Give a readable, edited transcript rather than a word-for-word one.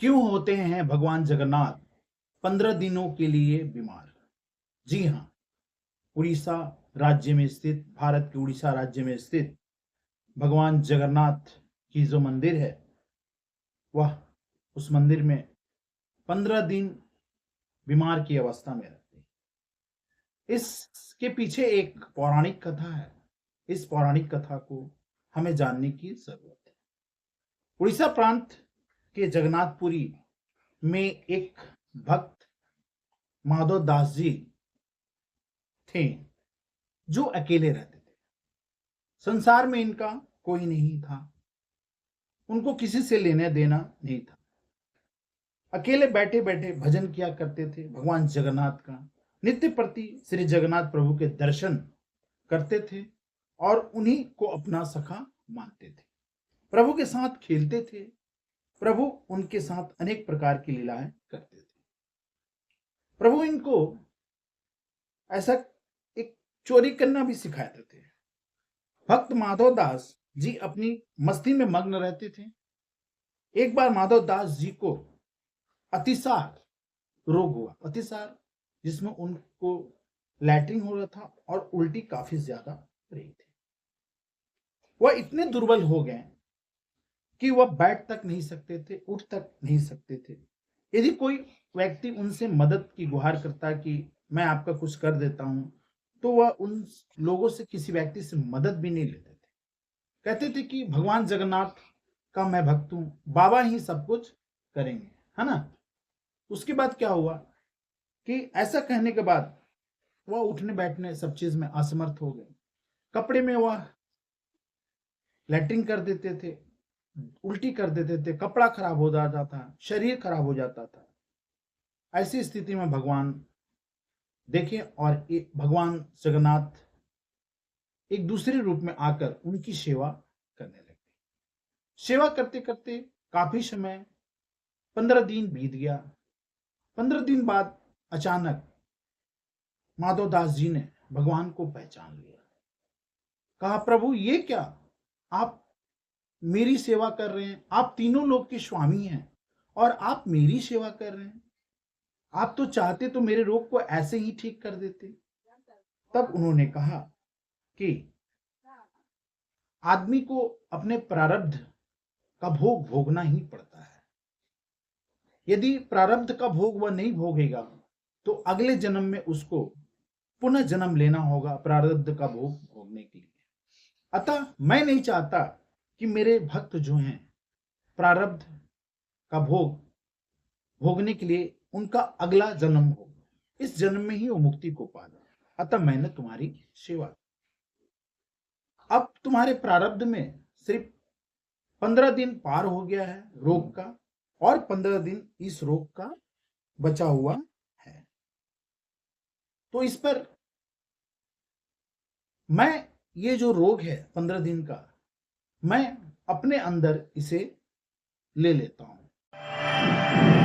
क्यों होते हैं भगवान जगन्नाथ 15 दिनों के लिए बीमार? जी हाँ, उड़ीसा राज्य में स्थित, भारत के उड़ीसा राज्य में स्थित भगवान जगन्नाथ की जो मंदिर है, वह उस मंदिर में 15 दिन बीमार की अवस्था में रहते हैं। इसके पीछे एक पौराणिक कथा है। इस पौराणिक कथा को हमें जानने की जरूरत है। उड़ीसा प्रांत के जगन्नाथपुरी में एक भक्त माधव दास जी थे, जो अकेले रहते थे। संसार में इनका कोई नहीं था, उनको किसी से लेना देना नहीं था। अकेले बैठे बैठे भजन किया करते थे भगवान जगन्नाथ का। नित्य प्रति श्री जगन्नाथ प्रभु के दर्शन करते थे और उन्हीं को अपना सखा मानते थे। प्रभु के साथ खेलते थे, प्रभु उनके साथ अनेक प्रकार की लीलाएं करते थे। प्रभु इनको ऐसा एक चोरी करना भी सिखाते थे। भक्त माधव दास जी अपनी मस्ती में मग्न रहते थे। एक बार माधव दास जी को अतिसार रोग हुआ। अतिसार जिसमें उनको लैट्रिन हो रहा था और उल्टी काफी ज्यादा रही थी। वह इतने दुर्बल हो गए कि वह बैठ तक नहीं सकते थे, उठ तक नहीं सकते थे। यदि कोई व्यक्ति उनसे मदद की गुहार करता कि मैं आपका कुछ कर देता हूं, तो वह उन लोगों से किसी व्यक्ति से मदद भी नहीं लेते थे। कहते थे कि भगवान जगन्नाथ का मैं भक्त हूं, बाबा ही सब कुछ करेंगे, है ना। उसके बाद क्या हुआ कि ऐसा कहने के बाद वह उठने बैठने सब चीज में असमर्थ हो गए। कपड़े में वह लैट्रिन कर देते थे, उल्टी कर देते थे, कपड़ा खराब हो जाता था, शरीर खराब हो जाता था। ऐसी स्थिति में भगवान देखें और भगवान जगन्नाथ एक दूसरे रूप में आकर उनकी सेवा करने लगे। सेवा करते करते काफी समय 15 दिन बीत गया। 15 दिन बाद अचानक माधव दास जी ने भगवान को पहचान लिया। कहा, प्रभु ये क्या, आप मेरी सेवा कर रहे हैं, आप तीनों लोक के स्वामी हैं और आप मेरी सेवा कर रहे हैं। आप तो चाहते तो मेरे रोग को ऐसे ही ठीक कर देते। तब उन्होंने कहा कि आदमी को अपने प्रारब्ध का भोग भोगना ही पड़ता है। यदि प्रारब्ध का भोग वह नहीं भोगेगा तो अगले जन्म में उसको पुनः जन्म लेना होगा प्रारब्ध का भोग भोगने के लिए। अतः मैं नहीं चाहता कि मेरे भक्त जो हैं प्रारब्ध का भोग भोगने के लिए उनका अगला जन्म हो, इस जन्म में ही वो मुक्ति को पा जाए। अतः मैंने तुम्हारी सेवा की। अब तुम्हारे प्रारब्ध में सिर्फ 15 दिन पार हो गया है रोग का, और 15 दिन इस रोग का बचा हुआ है। तो इस पर मैं ये जो रोग है 15 दिन का, मैं अपने अंदर इसे ले लेता हूं।